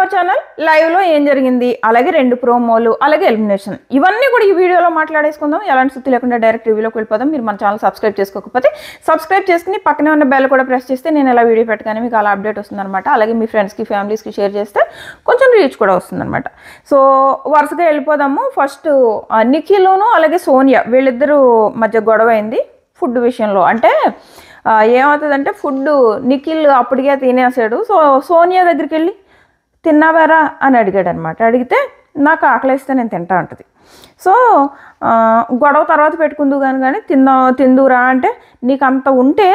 Our channel లైవ్లో ఏం జరిగింది, అలాగే 2 ప్రోమోలు, అలాగే ఎలిమినేషన్, ఇవన్నీ కూడా ఈ వీడియోలో మాట్లాడేసుకుందాం. ఎలాంటి సుత్తి లేకుండా డైరెక్ట్ రివ్యూలోకి వెళ్ళిపోదాం. మీరు మన ఛానల్ సబ్స్క్రైబ్ చేసుకోకపోతే సబ్స్క్రైబ్ చేసుకుని పక్కనే ఉన్న బెల్ కూడా ప్రెస్ చేస్తే నేను ఎలా వీడియో పెట్టగానే మీకు అలా అప్డేట్ వస్తుందన్నమాట. అలాగే మీ ఫ్రెండ్స్కి ఫ్యామిలీస్కి షేర్ చేస్తే కొంచెం రీచ్ కూడా వస్తుందన్నమాట. సో వరుసగా వెళ్ళిపోదాము. ఫస్ట్ నిఖిల్ను అలాగే సోనియా వీళ్ళిద్దరూ మధ్య గొడవ అయింది ఫుడ్ విషయంలో. అంటే ఏమవుతుందంటే ఫుడ్ నిఖిల్ అప్పటికే తినేసాడు. సో సోనియా దగ్గరికి వెళ్ళి తిన్నావారా అని అడిగాడు అనమాట. అడిగితే నాకు ఆకలిస్తే నేను తింటా ఉంటుంది. సో గొడవ తర్వాత పెట్టుకుందు కానీ తిందురా అంటే నీకు అంత ఉంటే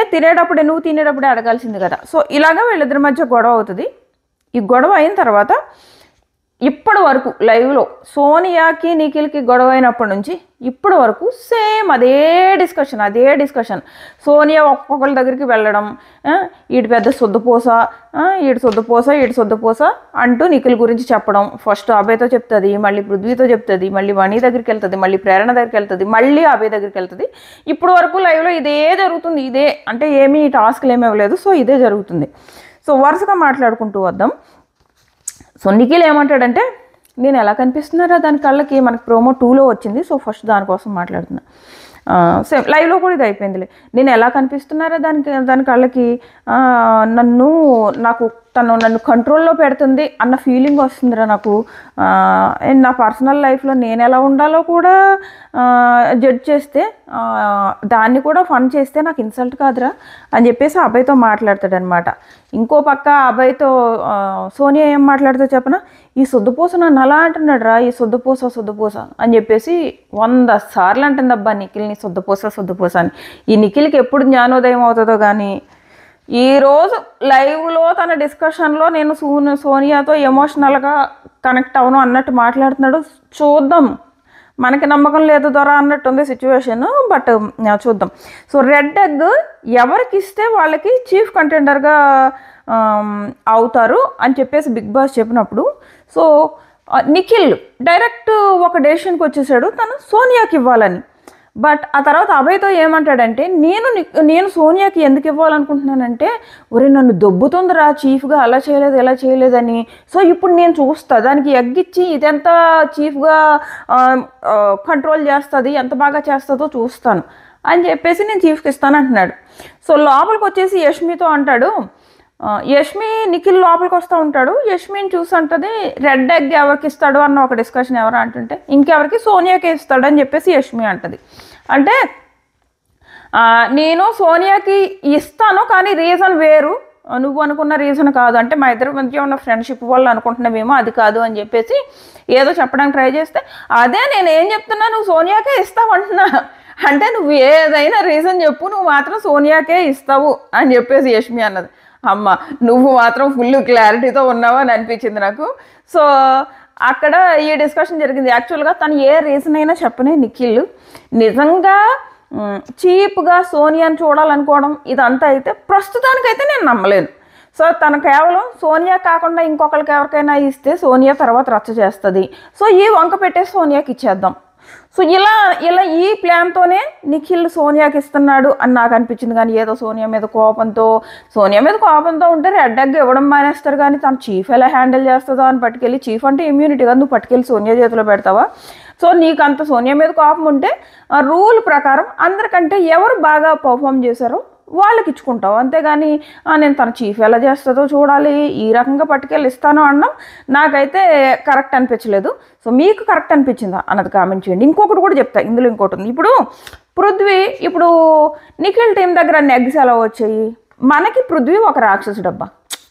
నువ్వు తినేటప్పుడే అడగాల్సింది కదా. సో ఇలాగా వీళ్ళిద్దరి మధ్య గొడవ అవుతుంది. ఈ గొడవ అయిన తర్వాత ఇప్పటి వరకు లైవ్లో సోనియాకి నిఖిల్కి గొడవ అయినప్పటి నుంచి ఇప్పటి వరకు సేమ్ అదే డిస్కషన్. సోనియా ఒక్కొక్కరి దగ్గరికి వెళ్ళడం, ఈడు పెద్ద సొద్దుపోస, ఈడు సొద్దుపోస అంటూ నిఖిల్ గురించి చెప్పడం. ఫస్ట్ అభయ్తో చెప్తుంది, మళ్ళీ పృథ్వీతో చెప్తుంది, మళ్ళీ వణి దగ్గరికి వెళ్తుంది, మళ్ళీ ప్రేరణ దగ్గరికి వెళ్తుంది, మళ్ళీ అభయ్ దగ్గరికి వెళ్తుంది. ఇప్పటి వరకు లైవ్లో ఇదే జరుగుతుంది. ఇదే అంటే ఏమీ టాస్క్లు ఏమీ ఇవ్వలేదు. సో ఇదే జరుగుతుంది. సో వరుసగా మాట్లాడుకుంటూ వద్దాం. సో నిఖిల్ ఏమంటాడంటే నేను ఎలా కనిపిస్తున్నారా దాని కళ్ళకి, మనకి ప్రోమో 2లో వచ్చింది. సో ఫస్ట్ దానికోసం మాట్లాడుతున్నా. సేమ్ లైవ్లో కూడా ఇది అయిపోయిందిలే. నేను ఎలా కనిపిస్తున్నారా దాని కళ్ళకి, నన్ను కంట్రోల్లో పెడుతుంది అన్న ఫీలింగ్ వస్తుందిరా నాకు. అండ్ నా పర్సనల్ లైఫ్లో నేను ఎలా ఉండాలో కూడా జడ్జ్ చేస్తే, దాన్ని కూడా ఫన్ చేస్తే నాకు ఇన్సల్ట్ కాదురా అని చెప్పేసి అభయ్తో మాట్లాడతాడనమాట. ఇంకో పక్క అభయ్తో సోనియా ఏం మాట్లాడితే చెప్పనా, ఈ సొద్దుపూస నన్ను అలా అంటున్నాడు రా, ఈ సొద్దుపూస అని చెప్పేసి 100 సార్లు అంటుంది అబ్బా నిఖిల్ని సొద్దుపూస అని. ఈ నిఖిల్కి ఎప్పుడు జ్ఞానోదయం అవుతుందో కానీ ఈరోజు లైవ్లో తన డిస్కషన్లో నేను సోనియాతో ఎమోషనల్గా కనెక్ట్ అవను అన్నట్టు మాట్లాడుతున్నాడు. చూద్దాం, మనకి నమ్మకం లేదు దొర అన్నట్టుంది సిచ్యువేషన్. బట్ చూద్దాం. సో రెడ్ ఎగ్ ఎవరికి ఇస్తే వాళ్ళకి చీఫ్ కంటెండర్గా అవుతారు అని చెప్పేసి బిగ్ బాస్ చెప్పినప్పుడు, సో నిఖిల్ డైరెక్ట్ ఒక డెసిషన్కి వచ్చేసాడు తను సోనియాకి ఇవ్వాలని. బట్ ఆ తర్వాత అభయ్తో ఏమంటాడంటే నేను సోనియాకి ఎందుకు ఇవ్వాలనుకుంటున్నానంటే, ఒరే నన్ను దొబ్బుతుందిరా చీఫ్గా అలా చేయలేదు ఎలా చేయలేదని. సో ఇప్పుడు నేను చూస్తా దానికి ఎగ్గిచ్చి ఇదెంత చీఫ్గా కంట్రోల్ చేస్తుంది, ఎంత బాగా చేస్తుందో చూస్తాను అని చెప్పేసి నేను చీఫ్కి ఇస్తాను అంటున్నాడు. సో లోపలికి వచ్చేసి యష్మితో అంటాడు, యష్మి నిఖిల్ లోపలికి వస్తూ ఉంటాడు. యష్మిని చూసి అంటుంది రెడ్ ఎగ్ ఎవరికి ఇస్తాడు అన్న ఒక డిస్కషన్ ఎవరు అంటుంటే ఇంకెవరికి సోనియాకే ఇస్తాడు అని చెప్పేసి యష్మి అంటుంది. అంటే నేను సోనియాకి ఇస్తాను కానీ రీజన్ వేరు, నువ్వు అనుకున్న రీజన్ కాదు, అంటే మా ఇద్దరి మధ్య ఉన్న ఫ్రెండ్షిప్ వల్ల అనుకుంటున్నావేమో అది కాదు అని చెప్పేసి ఏదో చెప్పడానికి ట్రై చేస్తే, అదే నేను ఏం చెప్తున్నా నువ్వు సోనియాకే ఇస్తావు అంటున్నా, అంటే నువ్వు ఏదైనా రీజన్ చెప్పు నువ్వు మాత్రం సోనియాకే ఇస్తావు అని చెప్పేసి యష్మి అన్నది. అమ్మ నువ్వు మాత్రం ఫుల్ క్లారిటీతో ఉన్నావు అని అనిపించింది నాకు. సో అక్కడ ఈ డిస్కషన్ జరిగింది. యాక్చువల్గా తను ఏ రీజన్ అయినా చెప్పనే నిఖిల్ నిజంగా చీప్గా సోనియాని చూడాలనుకోవడం ఇదంతా అయితే ప్రస్తుతానికైతే నేను నమ్మలేను. సో తను కేవలం సోనియా కాకుండా ఇంకొకరికి ఎవరికైనా ఇస్తే సోనియా తర్వాత రచ్చ చేస్తుంది. సో ఈ వంక పెట్టేసి సోనియాకి ఇచ్చేద్దాం. సో ఇలా ఈ ప్లాన్తోనే నిఖిల్ సోనియాకి ఇస్తున్నాడు అని నాకు అనిపించింది. కానీ ఏదో సోనియా మీద కోపంతో ఉంటే రెడ్ ఎగ్ ఇవ్వడం మానేస్తారు. కానీ తను చీఫ్ ఎలా హ్యాండిల్ చేస్తుందో అని పట్టుకెళ్ళి, చీఫ్ అంటే ఇమ్యూనిటీ కదా, నువ్వు పట్టుకెళ్ళి సోనియా చేతిలో పెడతావా? సో నీకు అంత సోనియా మీద కోపం ఉంటే రూల్ ప్రకారం అందరికంటే ఎవరు బాగా పర్ఫామ్ చేశారో వాళ్ళకి ఇచ్చుకుంటావు, అంతేగాని నేను తన చీఫ్ ఎలా చేస్తుందో చూడాలి ఈ రకంగా పట్టుకెళ్ళి ఇస్తాను అనడం నాకైతే కరెక్ట్ అనిపించలేదు. సో మీకు కరెక్ట్ అనిపించిందా అన్నది కామెంట్ చేయండి. ఇంకొకటి కూడా చెప్తా, ఇందులో ఇంకోటి ఉంది. ఇప్పుడు పృథ్వీ నిఖిల్ టీం దగ్గర నెగ్స్ ఎలా వచ్చాయి, మనకి పృథ్వీ ఒక రాక్షసుడు అబ్బా.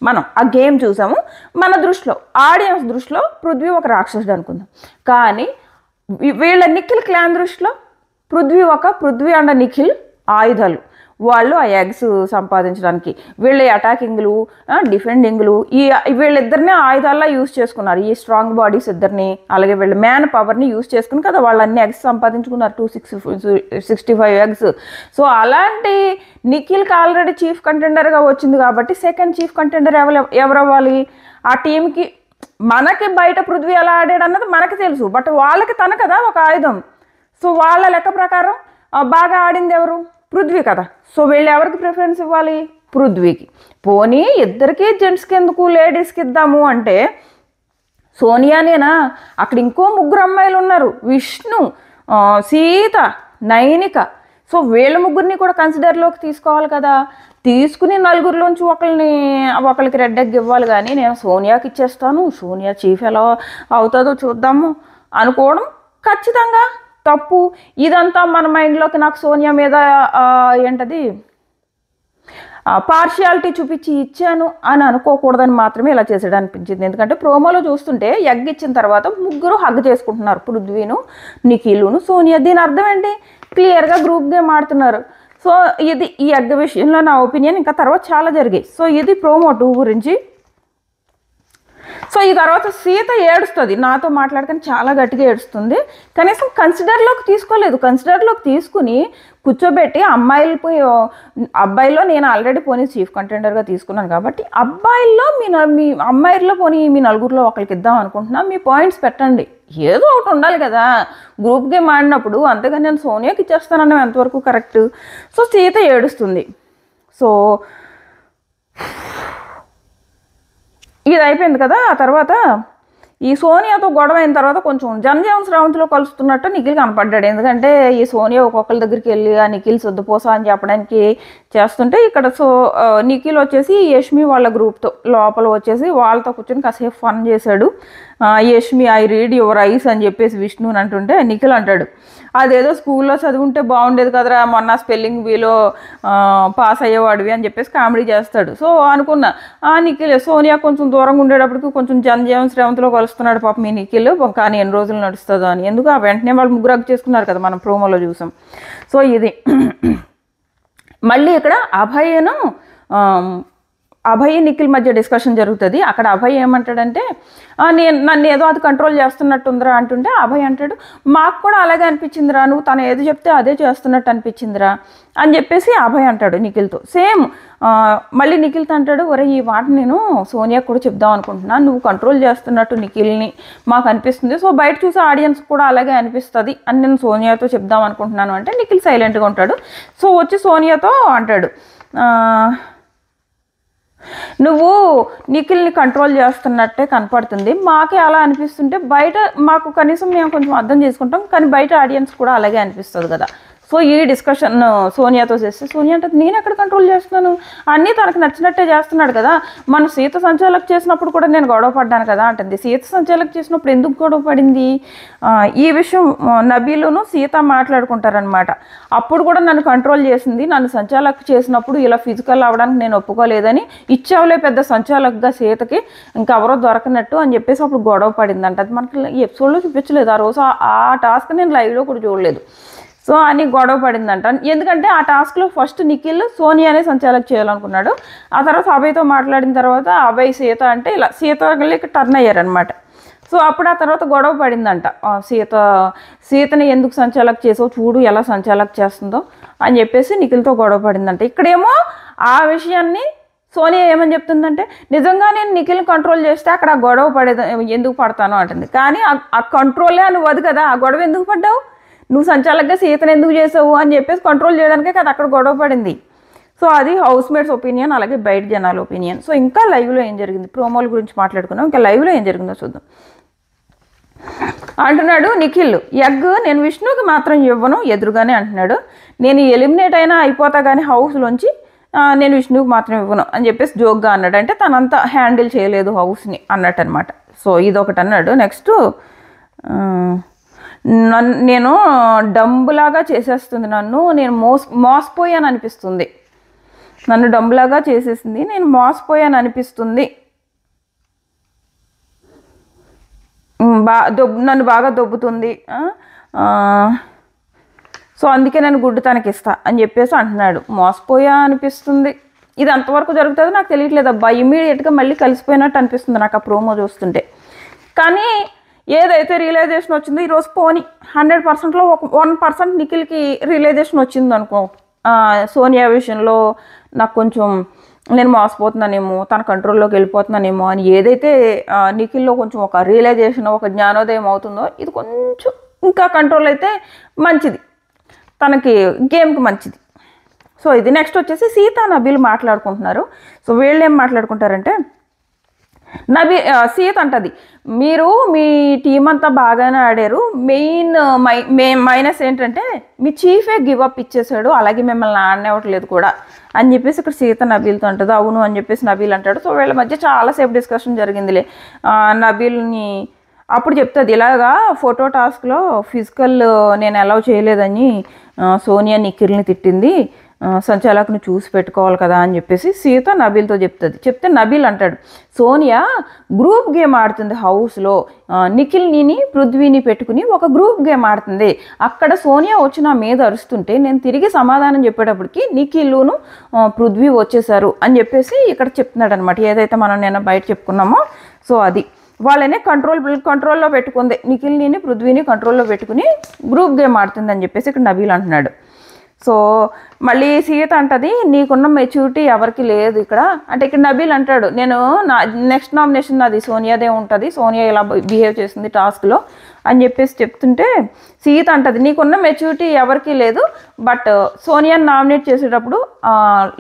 మనం ఆ గేమ్ చూసాము, మన దృష్టిలో ఆడియన్స్ దృష్టిలో పృథ్వీ ఒక రాక్షసుడు అనుకుందాం. కానీ వీళ్ళ నిఖిల్ క్లాన్ దృష్టిలో పృథ్వీ అండ్ నిఖిల్ ఆయుధాలు. వాళ్ళు ఆ ఎగ్స్ సంపాదించడానికి వీళ్ళ అటాకింగ్లు డిఫెండింగ్లు వీళ్ళిద్దరిని ఆయుధాల్లో యూజ్ చేసుకున్నారు. ఈ స్ట్రాంగ్ బాడీస్ ఇద్దరిని అలాగే వీళ్ళ మ్యాన్ పవర్ని యూజ్ చేసుకుని కదా వాళ్ళు అన్ని ఎగ్స్ సంపాదించుకున్నారు, 265 ఎగ్స్. సో అలాంటి నిఖిల్కి ఆల్రెడీ చీఫ్ కంటెండర్గా వచ్చింది కాబట్టి సెకండ్ చీఫ్ కంటెండర్ ఎవరు అవ్వాలి ఆ టీంకి. మనకి బయట పృథ్వీ ఎలా ఆడాడు అన్నది మనకి తెలుసు, బట్ వాళ్ళకి తన కదా ఒక ఆయుధం. సో వాళ్ళ లెక్క ప్రకారం బాగా ఆడింది ఎవరు, పృథ్వీ కదా. సో వీళ్ళు ఎవరికి ప్రిఫరెన్స్ ఇవ్వాలి, పృథ్వీకి. పోనీ ఇద్దరికి జెంట్స్కి ఎందుకు లేడీస్కి ఇద్దాము అంటే సోనియానేనా, అక్కడ ఇంకో ముగ్గురు అమ్మాయిలు ఉన్నారు, విష్ణు, సీత, నైనిక. సో వీళ్ళ ముగ్గురిని కూడా కన్సిడర్లోకి తీసుకోవాలి కదా. తీసుకుని నలుగురిలోంచి ఒకరికి రెడ్ ఎగ్ ఇవ్వాలి. కానీ నేను సోనియాకి ఇచ్చేస్తాను, సోనియా చీఫ్ ఎలా అవుతుందో చూద్దాము అనుకోవడం ఖచ్చితంగా తప్పు. ఇదంతా మన మైండ్లోకి నాకు సోనియా మీద ఏంటది పార్షియాలిటీ చూపించి ఇచ్చాను అని అనుకోకూడదని మాత్రమే ఇలా చేసాడు అనిపించింది. ఎందుకంటే ప్రోమోలో చూస్తుంటే ఎగ్ ఇచ్చిన తర్వాత ముగ్గురు హగ్ చేసుకుంటున్నారు, పృథ్వీను, నిఖిలును, సోనియా. దీని అర్థం ఏంటి? క్లియర్గా గ్రూప్ గేమ్ ఆడుతున్నారు. సో ఇది ఈ ఎగ్ విషయంలో నా ఒపీనియన్. ఇంకా తర్వాత చాలా జరిగాయి. సో ఇది ప్రోమో 2 గురించి. సో ఈ తర్వాత సీత ఏడుస్తుంది, నాతో మాట్లాడుకొని చాలా గట్టిగా ఏడుస్తుంది. కనీసం కన్సిడర్లోకి తీసుకోలేదు. కన్సిడర్లోకి తీసుకుని కూర్చోబెట్టి అబ్బాయిల్లో నేను ఆల్రెడీ పోనీ చీఫ్ కంటెండర్గా తీసుకున్నాను కాబట్టి అమ్మాయిల్లో పోనీ మీ నలుగురిలో ఒకరికి ఇద్దాం అనుకుంటున్నా, మీ పాయింట్స్ పెట్టండి, ఏదో ఒకటి ఉండాలి కదా గ్రూప్ గేమ్ ఆడినప్పుడు. అంతేగాని నేను సోనియాకి ఇచ్చేస్తానన్నా ఎంతవరకు కరెక్ట్? సో సీత ఏడుస్తుంది. సో ఇది అయిపోయింది కదా. ఆ తర్వాత ఈ సోనియాతో గొడవ అయిన తర్వాత కొంచెం జనజీవన్ శ్రావంతిలో కలుస్తున్నట్టు నిఖిల్ కనపడ్డాడు. ఎందుకంటే ఈ సోనియా ఒక్కొక్కరి దగ్గరికి వెళ్ళి ఆ నిఖిల్ సొద్దుపోసా అని చెప్పడానికి చేస్తుంటే ఇక్కడ నిఖిల్ వచ్చేసి యష్మి వాళ్ళ గ్రూప్తో లోపల వచ్చేసి వాళ్ళతో కూర్చొని కాసేపు ఫన్ చేశాడు. Yashmi I read your eyes అని చెప్పేసి విష్ణుని అంటుంటే నిఖిల్ అంటాడు, అదేదో స్కూల్లో చదువుంటే బాగుండేది కదరా, మొన్న స్పెల్లింగ్ బీలో పాస్ అయ్యేవాడివి అని చెప్పేసి కామెడీ చేస్తాడు. సో అనుకున్నా నిఖిల్ సోనియా కొంచెం దూరంగా ఉండేటప్పటికి కొంచెం జనజీవన్ శ్రావంతిలో కలుస్తున్నాడు పాపం మీ నిఖిల్, కానీ ఎన్ని రోజులు నడుస్తుందో అని. ఎందుకు వెంటనే వాళ్ళు ముగ్గురు హగ్ చేసుకున్నారు కదా, మనం ప్రోమోలో చూసాం. సో ఇది మళ్ళీ ఇక్కడ అభయ్ నిఖిల్ మధ్య డిస్కషన్ జరుగుతుంది. అక్కడ అభయ్ ఏమంటాడంటే నన్ను ఏదో అది కంట్రోల్ చేస్తున్నట్టుందిరా అంటుంటే అభయ్ అంటాడు, మాకు కూడా అలాగే అనిపించిందిరా, నువ్వు తను ఏది చెప్తే అదే చేస్తున్నట్టు అనిపించిందిరా అని చెప్పేసి అభయ్ అంటాడు నిఖిల్తో. సేమ్ మళ్ళీ నిఖిల్తో అంటాడు, ఒరే ఈ మాట నేను సోనియా కూడా చెప్దాం అనుకుంటున్నా, నువ్వు కంట్రోల్ చేస్తున్నట్టు నిఖిల్ని మాకు అనిపిస్తుంది, సో బయట చూసే ఆడియన్స్ కూడా అలాగే అనిపిస్తుంది అని నేను సోనియాతో చెప్దాం అనుకుంటున్నాను అంటే నిఖిల్ సైలెంట్గా ఉంటాడు. సో వచ్చి సోనియాతో అంటాడు, నువ్వు నిఖిల్ని కంట్రోల్ చేస్తున్నట్టే కనపడుతుంది, మాకే అలా అనిపిస్తుంటే బయట మాకు కనీసం మేము కొంచెం అర్థం చేసుకుంటాం, కానీ బయట ఆడియన్స్ కూడా అలాగే అనిపిస్తుంది కదా. సో ఈ డిస్కషన్ సోనియాతో చేస్తే సోనియా అంటే నేను ఎక్కడ కంట్రోల్ చేస్తున్నాను, అన్నీ తనకు నచ్చినట్టే చేస్తున్నాడు కదా, మన సీత సంచాలక చేసినప్పుడు కూడా నేను గొడవ పడ్డాను కదా అంటుంది. సీత సంచాలక చేసినప్పుడు ఎందుకు గొడవ పడింది? ఈ విషయం నబీలును సీత మాట్లాడుకుంటారనమాట. అప్పుడు కూడా నన్ను కంట్రోల్ చేసింది, నన్ను సంచాలక చేసినప్పుడు ఇలా ఫిజికల్ అవ్వడానికి నేను ఒప్పుకోలేదని, ఇచ్చావులే పెద్ద సంచాలకగా సీతకి ఇంకెవరో దొరకనట్టు అని చెప్పేసి అప్పుడు గొడవ పడిందంట. అది మనకి ఈ ఎపిసోడ్లో చూపించలేదు, ఆ రోజు ఆ టాస్క్ నేను లైవ్లో కూడా చూడలేదు. సో అని గొడవ పడిందంట. ఎందుకంటే ఆ టాస్క్లో ఫస్ట్ నిఖిల్ సోనియానే సంచాలక చేయాలనుకున్నాడు. ఆ తర్వాత అభయ్తో మాట్లాడిన తర్వాత అభయ్ సీత అంటే ఇలా సీతకి టర్న్ అయ్యారనమాట. సో అప్పుడు ఆ తర్వాత గొడవ పడిందంట, సీతని ఎందుకు సంచాలక చేసావు, చూడు ఎలా సంచాలక చేస్తుందో అని చెప్పేసి నిఖిల్తో గొడవ పడిందంట. ఇక్కడేమో ఆ విషయాన్ని సోనియా ఏమని చెప్తుందంటే, నిజంగా నేను నిఖిల్ని కంట్రోల్ చేస్తే అక్కడ ఆ గొడవ ఎందుకు పడతాను అంటుంది. కానీ ఆ కంట్రోలే అని వద్దు కదా, ఆ గొడవ ఎందుకు పడ్డావు, నువ్వు సంచాలకగా సీతను ఎందుకు చేసావు అని చెప్పేసి కంట్రోల్ చేయడానికే కదా అక్కడ గొడవ పడింది. సో అది హౌస్ మేట్స్ ఒపీనియన్, అలాగే బయట జనాల ఒపీనియన్. సో ఇంకా లైవ్లో ఏం జరిగింది, ప్రోమోల గురించి మాట్లాడుకున్నాం, ఇంకా లైవ్లో ఏం జరిగిందో చూద్దాం. అంటున్నాడు నిఖిల్, ఎగ్ నేను విష్ణుకి మాత్రం ఇవ్వను ఎదురుగానే అంటున్నాడు, నేను ఎలిమినేట్ అయినా అయిపోతా కానీ హౌస్లోంచి నేను విష్ణుకి మాత్రం ఇవ్వను అని చెప్పేసి జోక్గా అన్నాడు. అంటే తనంతా హ్యాండిల్ చేయలేదు హౌస్ని అన్నట్టు అనమాట. సో ఇదొకటి అన్నాడు. నెక్స్ట్ నేను డంబులాగా చేసేస్తుంది, నేను మోసపోయాను అనిపిస్తుంది, నన్ను డంబులాగా చేసేసింది, నేను మోసపోయాను అనిపిస్తుంది, నన్ను బాగా దొబ్బుతుంది, సో అందుకే నేను గుడ్డు తనకి ఇస్తా అని చెప్పేసి అంటున్నాడు. మోసపోయా అనిపిస్తుంది, ఇది అంతవరకు జరుగుతుంది నాకు తెలియట్లేదు అబ్బా, ఇమీడియట్గా మళ్ళీ కలిసిపోయినట్టు అనిపిస్తుంది నాకు ఆ ప్రోమో చూస్తుంటే. కానీ ఏదైతే రియలైజేషన్ వచ్చిందో ఈరోజు పోనీ 100%లో 1% నిఖిల్కి రియలైజేషన్ వచ్చింది అనుకో, సోనియా విషయంలో నాకు కొంచెం నేను మోసపోతున్నానేమో, తన కంట్రోల్లోకి వెళ్ళిపోతున్నానేమో అని ఏదైతే నిఖిల్లో కొంచెం ఒక రియలైజేషన్, ఒక జ్ఞానోదయం అవుతుందో, ఇది కొంచెం ఇంకా కంట్రోల్ అయితే మంచిది, తనకి గేమ్కి మంచిది. సో ఇది నెక్స్ట్ వచ్చేసి సీత నబీల్ మాట్లాడుకుంటున్నారు. సో వీళ్ళు ఏం మాట్లాడుకుంటారంటే, సీత అంటది, మీరు మీ టీం అంతా బాగానే ఆడారు, మెయిన్ మైనస్ ఏంటంటే మీ చీఫే గివ్ అప్ ఇచ్చేసాడు, అలాగే మిమ్మల్ని ఆడనివ్వట్లేదు కూడా అని చెప్పేసి ఇక్కడ సీత నబీల్తో అంటుంది. అవును అని చెప్పేసి నబీల్ అంటాడు. సో వీళ్ళ మధ్య చాలాసేపు డిస్కషన్ జరిగిందిలే. నబీల్ని అప్పుడు చెప్తుంది, ఇలాగా ఫోటో టాస్క్లో ఫిజికల్ నేను అలౌ చేయలేదని సోనియా నిఖిల్ని తిట్టింది, సంచాలకుని చూసి పెట్టుకోవాలి కదా అని చెప్పేసి సీత నబీల్తో చెప్తే నబీల్ అంటాడు, సోనియా గ్రూప్ గేమ్ ఆడుతుంది హౌస్లో, నిఖిల్ని పృథ్వీని పెట్టుకుని ఒక గ్రూప్ గేమ్ ఆడుతుంది, అక్కడ సోనియా వచ్చి నా మీద అరుస్తుంటే నేను తిరిగి సమాధానం చెప్పేటప్పటికి నిఖిల్ను పృథ్వీ వచ్చేసారు అని చెప్పేసి ఇక్కడ చెప్తున్నాడు అనమాట. ఏదైతే మనం నేను బయట చెప్పుకున్నామో సో అది వాళ్ళనే కంట్రోల్లో పెట్టుకుంది, నిఖిల్ని పృథ్వీని కంట్రోల్లో పెట్టుకుని గ్రూప్ గేమ్ ఆడుతుంది అని చెప్పేసి ఇక్కడ నబీల్ అంటున్నాడు. సో మళ్ళీ సీత అంటది, నీకున్న మెచ్యూరిటీ ఎవరికి లేదు ఇక్కడ అంటే. ఇక్కడ నబీల్ అంటాడు, నేను నెక్స్ట్ నామినేషన్ నాది సోనియాదే ఉంటుంది, సోనియా ఇలా బిహేవ్ చేసింది టాస్క్లో అని చెప్పేసి చెప్తుంటే సీత అంటది, నీకున్న మెచ్యూరిటీ ఎవరికి లేదు, బట్ సోనియాని నామినేట్ చేసేటప్పుడు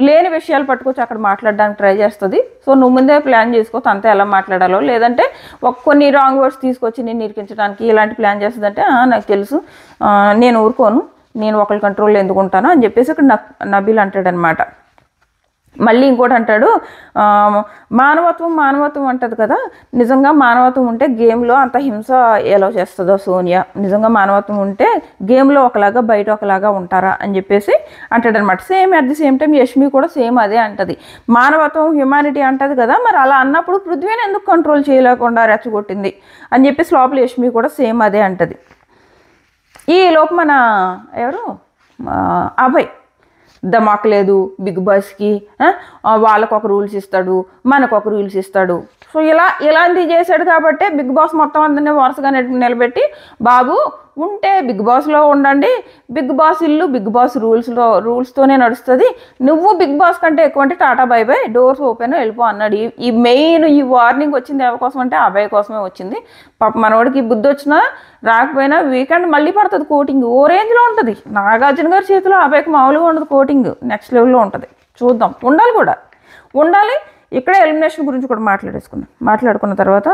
లేని విషయాలు పట్టుకొచ్చి అక్కడ మాట్లాడడానికి ట్రై చేస్తుంది. సో నువ్వు ముందే ప్లాన్ చేసుకో తనతో ఎలా మాట్లాడాలో, లేదంటే కొన్ని రాంగ్ వర్డ్స్ తీసుకొచ్చి నేను ఇరికించడానికి ఇలాంటి ప్లాన్ చేస్తుందంటే నాకు తెలుసు, నేను ఊరుకోను, నేను ఒకరి కంట్రోల్లో ఎందుకు ఉంటాను అని చెప్పేసి ఇక్కడ నబీల్ అంటాడనమాట. మళ్ళీ ఇంకోటి అంటాడు, మానవత్వం అంటది కదా, నిజంగా మానవత్వం ఉంటే గేమ్లో అంత హింస ఎలా చేస్తుందో సోనియా, నిజంగా మానవత్వం ఉంటే గేమ్లో ఒకలాగా బయట ఒకలాగా ఉంటారా అని చెప్పేసి అంటాడనమాట. Same at the same time Yashmi కూడా సేమ్ అదే అంటది, మానవత్వం హ్యుమానిటీ అంటది కదా, మరి అలా అన్నప్పుడు పృథ్వీని ఎందుకు కంట్రోల్ చేయలేకుండా రెచ్చగొట్టింది అని చెప్పేసి లోపల యష్మి కూడా సేమ్ అదే అంటది. ఈ లోపు మన ఎవరు అభయ్ దమాక్ లేదు బిగ్ బాస్కి, వాళ్ళకు ఒక రూల్స్ ఇస్తాడు మనకు ఒక రూల్స్ ఇస్తాడు. సో ఇలాంటివి చేశాడు కాబట్టి బిగ్ బాస్ మొత్తం అందరినీ వరుసగా నిలబెట్టి, బాబు ఉంటే బిగ్ బాస్లో ఉండండి, బిగ్ బాస్ ఇల్లు బిగ్ బాస్ రూల్స్తోనే నడుస్తుంది, నువ్వు బిగ్ బాస్ కంటే ఎక్కువ అంటే tata bye by, doors open వెళ్ళిపో అన్నాడు. ఈ మెయిన్ ఈ వార్నింగ్ వచ్చింది ఎవరి కోసం అంటే అభయ్ కోసమే వచ్చింది. పాప మనవాడికి బుద్ధి వచ్చినా రాకపోయినా వీకెండ్ మళ్ళీ పడుతుంది కోటింగ్, ఓ రేంజ్లో ఉంటుంది. నాగార్జున గారి చేతిలో అభయ్కి మామూలుగా ఉండదు, కోటింగ్ నెక్స్ట్ లెవెల్లో ఉంటుంది. చూద్దాం, ఉండాలి. ఇక్కడే ఎలిమినేషన్ గురించి కూడా మాట్లాడుకున్న తర్వాత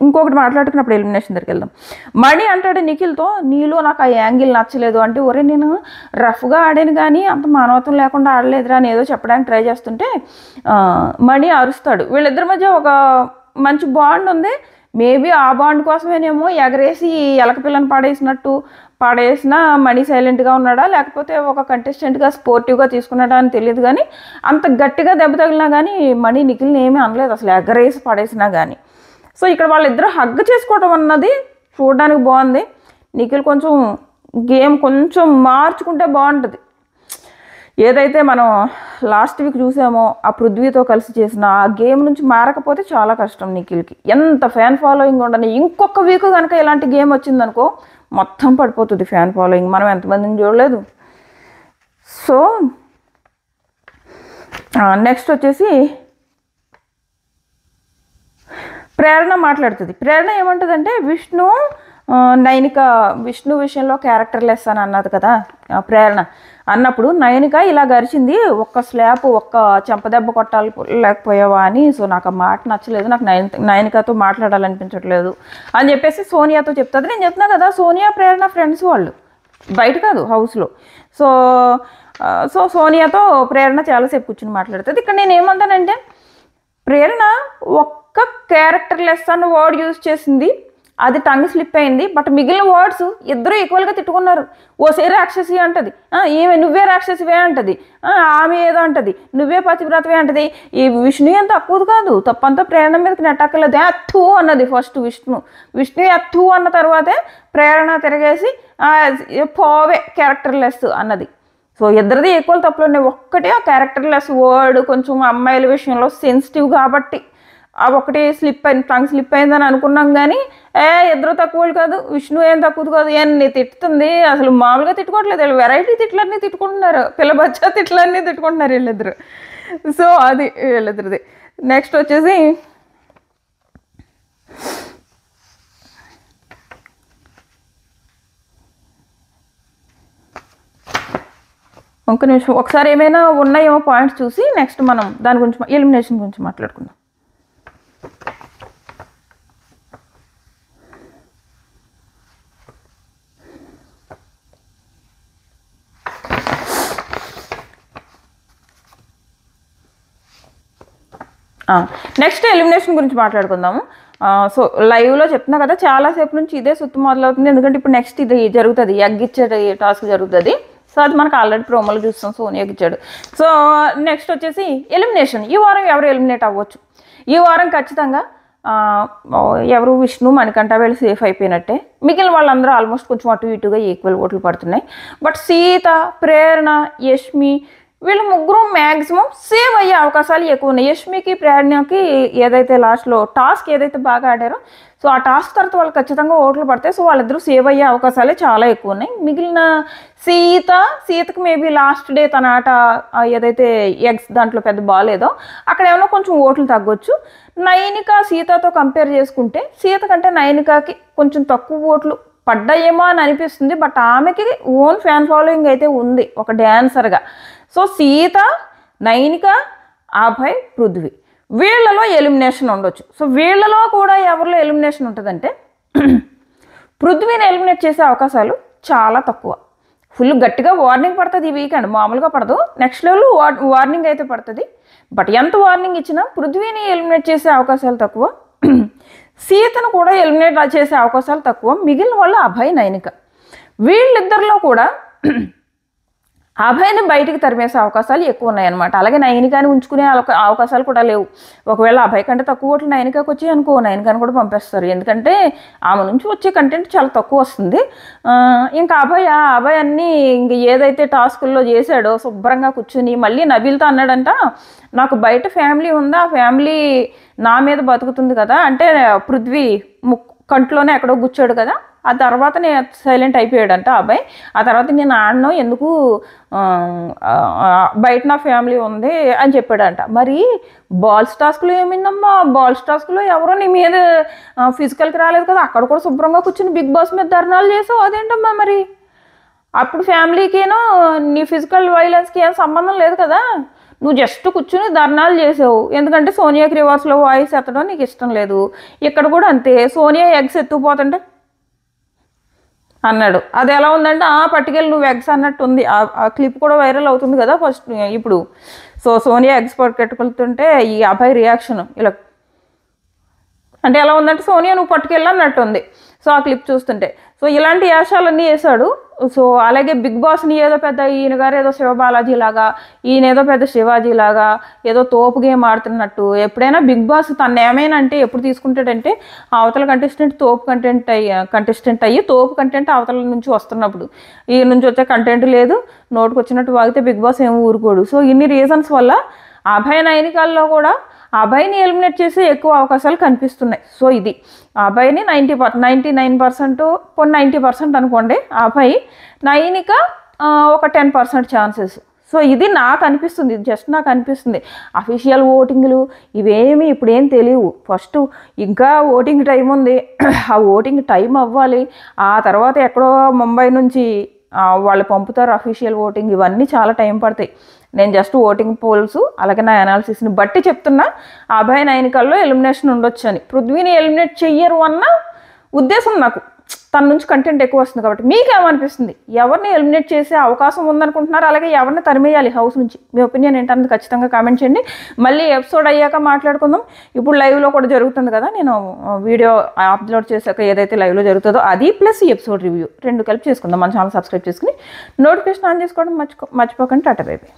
ఇంకొకటి మాట్లాడుకున్నప్పుడు ఎలిమినేషన్ దగ్గరికి వెళ్దాం. మణి అంటాడు నిఖిల్తో, నీలో నాకు ఆ యాంగిల్ నచ్చలేదు అంటే, ఒరే నేను రఫ్గా ఆడాను కానీ అంత మానవత్వం లేకుండా ఆడలేదురా అని ఏదో చెప్పడానికి ట్రై చేస్తుంటే మణి అరుస్తాడు. వీళ్ళిద్దరి మధ్య ఒక మంచి బాండ్ ఉంది, మేబీ ఆ బాండ్ కోసమేనేమో ఎగరేసి ఎలక పిల్లని పాడేసిన మణి సైలెంట్గా ఉన్నాడా, లేకపోతే ఒక కంటెస్టెంట్గా స్పోర్టివ్గా తీసుకున్నాడా అని తెలియదు, కానీ అంత గట్టిగా దెబ్బ తగిలినా కానీ మణి నిఖిల్ని ఏమీ అనలేదు అసలు, ఎగరేసి పడేసినా కానీ. సో ఇక్కడ వాళ్ళిద్దరూ హగ్ చేసుకోవడం అన్నది చూడడానికి బాగుంది. నిఖిల్ కొంచెం గేమ్ మార్చుకుంటే బాగుంటుంది. ఏదైతే మనం లాస్ట్ వీక్ చూసామో ఆ పృథ్వీతో కలిసి చేసిన ఆ గేమ్ నుంచి మారకపోతే చాలా కష్టం నిఖిల్కి. ఎంత ఫ్యాన్ ఫాలోయింగ్ ఉండని ఇంకొక వీక్ కనుక ఇలాంటి గేమ్ వచ్చిందనుకో మొత్తం పడిపోతుంది ఫ్యాన్ ఫాలోయింగ్. మనం ఎంతమందిని చూడలేదు. సో నెక్స్ట్ వచ్చేసి ప్రేరణ మాట్లాడుతుంది. ప్రేరణ ఏమంటుందంటే, విష్ణు విషయంలో క్యారెక్టర్ లెస్ అని అన్నది కదా ప్రేరణ. అన్నప్పుడు నయనిక ఇలా గరిచింది, ఒక్క స్లాప్ ఒక్క చెంపదెబ్బ లేకపోయావా అని. సో నాకు ఆ మాట నచ్చలేదు, నాకు నయనికతో మాట్లాడాలనిపించట్లేదు అని చెప్పేసి సోనియాతో చెప్తుంది. నేను చెప్తున్నా కదా, సోనియా ప్రేరణ ఫ్రెండ్స్, వాళ్ళు బయట కాదు హౌస్లో. సో సోనియాతో ప్రేరణ చాలాసేపు కూర్చుని మాట్లాడుతుంది. ఇక్కడ నేను ఏమంటానంటే, ప్రేరణ ఒక్క క్యారెక్టర్ లెస్ అన్న వర్డ్ యూజ్ చేసింది, అది టంగ్ స్లిప్ అయింది. బట్ మిగిలిన వర్డ్స్ ఇద్దరు ఈక్వల్గా తిట్టుకున్నారు. ఓసే రాక్షసి అంటది, ఏమే నువ్వే రాక్షసివే అంటది, ఆమె ఏదో అంటది, నువ్వే పతివ్రతవే అంటది. ఈ విష్ణు ఏం తక్కువది కాదు, తప్పంతా ప్రేరణ మీదకి నెట్టక్కర్లేదు. అత్తు అన్నది ఫస్ట్ విష్ణు అత్తు అన్న తర్వాతే ప్రేరణ తిరగేసి పోవే క్యారెక్టర్ లెస్ అన్నది. సో ఇద్దరిది ఈక్వల్ తప్పులు ఉన్నాయి. ఒక్కటే ఆ క్యారెక్టర్ లెస్ వర్డ్ కొంచెం అమ్మాయిల విషయంలో సెన్సిటివ్ కాబట్టి అవి ఒకటి టంగ్ స్లిప్ అయిందని అనుకున్నాం, కానీ ఇద్దరు తక్కువలు కాదు, విష్ణు ఏం తక్కువది కాదు. ఎన్ని తిట్టుతుంది అసలు, మామూలుగా తిట్టుకోవట్లేదు, వీళ్ళు వెరైటీ తిట్లన్నీ తిట్టుకుంటున్నారు, పిల్ల బచ్చా తిట్లన్నీ తిట్టుకుంటున్నారు వీళ్ళిద్దరు. సో అది వీళ్ళిద్దరిది. నెక్స్ట్ వచ్చేసి ఒక్క నిమిషం, ఒకసారి ఏమైనా ఉన్నాయేమో పాయింట్స్ చూసి నెక్స్ట్ మనం దాని గురించి ఎలిమినేషన్ గురించి మాట్లాడుకుందాం. నెక్స్ట్ ఎలిమినేషన్ గురించి మాట్లాడుకుందాము. సో లైవ్లో చెప్తున్నా కదా, చాలాసేపు నుంచి ఇదే సుత్తు మొదలవుతుంది. ఎందుకంటే ఇప్పుడు నెక్స్ట్ ఇది జరుగుతుంది, ఎగ్ ఇచ్చే టాస్క్ జరుగుతుంది. సో అది మనకు ఆల్రెడీ ప్రోమోలో చూస్తాం, సోనియాకి ఇచ్చాడు. సో నెక్స్ట్ వచ్చేసి ఎలిమినేషన్. ఈ వారం ఎవరు ఎలిమినేట్ అవ్వచ్చు? ఈ వారం ఖచ్చితంగా ఎవరు విష్ణు, మణికంఠ వీళ్ళు సేఫ్ అయిపోయినట్టే. మిగిలిన వాళ్ళందరూ ఆల్మోస్ట్ కొంచెం అటు ఇటుగా ఈక్వల్ ఓట్లు పడుతున్నాయి. బట్ సీత, ప్రేరణ, యష్మి వీళ్ళు ముగ్గురు మ్యాక్సిమం సేవ్ అయ్యే అవకాశాలు ఎక్కువ ఉన్నాయి. యష్మికి, ప్రేరణకి ఏదైతే లాస్ట్లో టాస్క్ ఏదైతే బాగా ఆడారో, సో ఆ టాస్క్ తర్వాత వాళ్ళు ఖచ్చితంగా ఓట్లు పడతాయి. సో వాళ్ళిద్దరూ సేవ్ అయ్యే అవకాశాలే చాలా ఎక్కువ ఉన్నాయి. మిగిలిన సీతకి మేబీ లాస్ట్ డే తన ఆట ఏదైతే ఎగ్స్ దాంట్లో పెద్ద బాగాలేదో అక్కడ ఏమైనా కొంచెం ఓట్లు తగ్గొచ్చు. నయనిక సీతతో కంపేర్ చేసుకుంటే సీత కంటే నయనికకి కొంచెం తక్కువ ఓట్లు పడ్డాయేమో అని అనిపిస్తుంది. బట్ ఆమెకి ఓన్ ఫ్యాన్ ఫాలోయింగ్ అయితే ఉంది ఒక డ్యాన్సర్గా. సో సీత, నయనిక, అభయ్, పృథ్వీ వీళ్ళలో ఎలిమినేషన్ ఉండొచ్చు. సో వీళ్ళలో కూడా ఎవరిలో ఎలిమినేషన్ ఉంటుందంటే పృథ్వీని ఎలిమినేట్ చేసే అవకాశాలు చాలా తక్కువ. ఫుల్ గట్టిగా వార్నింగ్ పడుతుంది ఈ వీకెండ్, మామూలుగా పడదు. నెక్స్ట్ లెవెల్ వార్నింగ్ అయితే పడుతుంది. బట్ ఎంత వార్నింగ్ ఇచ్చినా పృథ్వీని ఎలిమినేట్ చేసే అవకాశాలు తక్కువ. సీతను కూడా ఎలిమినేట్ చేసే అవకాశాలు తక్కువ. మిగిలిన వాళ్ళు అభయ్, నయనిక వీళ్ళిద్దరిలో కూడా అభయ్ని బయటికి తరిమేసే అవకాశాలు ఎక్కువ ఉన్నాయన్నమాట. అలాగే నయనికాని ఉంచుకునే అవకాశాలు కూడా లేవు. ఒకవేళ అభయ్ కంటే తక్కువ ఓట్లు నయనికాకి వచ్చి అనుకో, నయనికాని కూడా పంపేస్తారు. ఎందుకంటే ఆమె నుంచి వచ్చే కంటెంట్ చాలా తక్కువ వస్తుంది. ఇంకా అభయ్ అన్నీ ఇంక ఏదైతే టాస్కుల్లో చేశాడో శుభ్రంగా కూర్చుని మళ్ళీ నబీల్తో అన్నాడంట, నాకు బయట ఫ్యామిలీ ఉందా, ఆ ఫ్యామిలీ నా మీద బతుకుతుంది కదా, అంటే పృథ్వీ కంట్లోనే ఎక్కడో కూర్చోడు కదా, ఆ తర్వాత నేను సైలెంట్ అయిపోయాడంట అబ్బాయి. ఆ తర్వాత నేను ఆడను, ఎందుకు బయట నా ఫ్యామిలీ ఉంది అని చెప్పాడంట. మరి బాల్స్ టాస్క్లో ఏమైందమ్మా? బాల్స్ టాస్క్లో ఎవరో నీ మీద ఫిజికల్కి రాలేదు కదా, అక్కడ కూడా శుభ్రంగా కూర్చుని బిగ్ బాస్ మీద ధర్నాలు చేసావు, అదేంటమ్మా? మరి అప్పుడు ఫ్యామిలీకేనో నీ ఫిజికల్ వైలెన్స్కి ఏం సంబంధం లేదు కదా, నువ్వు జస్ట్ కూర్చుని ధర్నాలు చేసావు. ఎందుకంటే సోనియాకి రివర్స్లో వాయిస్ ఎత్తడం నీకు ఇష్టం లేదు. ఇక్కడ కూడా అంతే, సోనియా ఎగ్స్ ఎత్తుకుపోతుంటే అన్నాడు. అది ఎలా ఉందంటే పట్టుకెళ్ళి నువ్వు ఎగ్స్ అన్నట్టు ఉంది. ఆ క్లిప్ కూడా వైరల్ అవుతుంది కదా ఫస్ట్ ఇప్పుడు. సో సోనియా ఎగ్స్ పట్టుకెట్టుకెళ్తుంటే ఈ అబ్బాయి రియాక్షన్ ఇలా అంటే ఎలా ఉందంటే సోనియా నువ్వు పట్టుకెళ్ళి అన్నట్టు ఉంది. సో ఆ క్లిప్ చూస్తుంటే సో ఇలాంటి యాషాలన్నీ వేశాడు. సో అలాగే బిగ్ బాస్ని ఏదో పెద్ద ఈయన గారు ఏదో శివబాలాజీ లాగా, ఈయన ఏదో పెద్ద శివాజీ లాగా ఏదో తోపు గేమ్ ఆడుతున్నట్టు. ఎప్పుడైనా బిగ్ బాస్ తను ఏమైనా అంటే ఎప్పుడు తీసుకుంటాడంటే అవతల కంటెస్టెంట్ తోపు కంటెస్టెంట్ అయ్యి తోపు కంటెంట్ అవతల నుంచి వస్తున్నప్పుడు, ఈ నుంచి వచ్చే కంటెంట్ లేదు, నోటుకు వచ్చినట్టు వాగితే బిగ్ బాస్ ఏమి ఊరుకోడు. సో ఇన్ని రీజన్స్ వల్ల అభయ్ నయనికాల్లో కూడా అభయ్ని ఎలిమినేట్ చేసే ఎక్కువ అవకాశాలు కనిపిస్తున్నాయి. సో ఇది అభయ్ని 99% 90% అనుకోండి, అభయ్, నయనిక ఒక 10% ఛాన్సెస్. సో ఇది నాకు అనిపిస్తుంది, జస్ట్ నాకు అనిపిస్తుంది. అఫీషియల్ ఓటింగ్లు ఇవేమి ఇప్పుడేం తెలియవు. ఫస్ట్ ఇంకా ఓటింగ్ టైం ఉంది, ఆ ఓటింగ్ టైం అవ్వాలి. ఆ తర్వాత ఎక్కడో ముంబై నుంచి వాళ్ళు పంపుతారు అఫీషియల్ ఓటింగ్, ఇవన్నీ చాలా టైం పడతాయి. నేను జస్ట్ ఓటింగ్ పోల్స్ అలాగే నా అనాలిసిస్ని బట్టి చెప్తున్నా అభయ్ నయనికాల్లో ఎలిమినేషన్ ఉండొచ్చు అని. పృథ్వీని ఎలిమినేట్ చెయ్యరు అన్న ఉద్దేశం నాకు, తన నుంచి కంటెంట్ ఎక్కువ వస్తుంది కాబట్టి. మీకేమనిపిస్తుంది? ఎవరిని ఎలిమినేట్ చేసే అవకాశం ఉందనుకుంటున్నారు? అలాగే ఎవరిని తరిమేయాలి హౌస్ నుంచి? మీ ఒపీనియన్ ఏంటన్నది ఖచ్చితంగా కామెంట్ చేయండి. మళ్ళీ ఎపిసోడ్ అయ్యాక మాట్లాడుకుందాం. ఇప్పుడు లైవ్లో కూడా జరుగుతుంది కదా, నేను వీడియో అప్లోడ్ చేశాక ఏదైతే లైవ్లో జరుగుతుందో అది ప్లస్ ఈ ఎపిసోడ్ రివ్యూ రెండు కలిపి చేసుకుందాం. మన ఛానల్ సబ్స్క్రైబ్ చేసుకుని నోటిఫికేషన్ ఆన్ చేసుకోవడం మర్చిపోకండి. Tata bye by.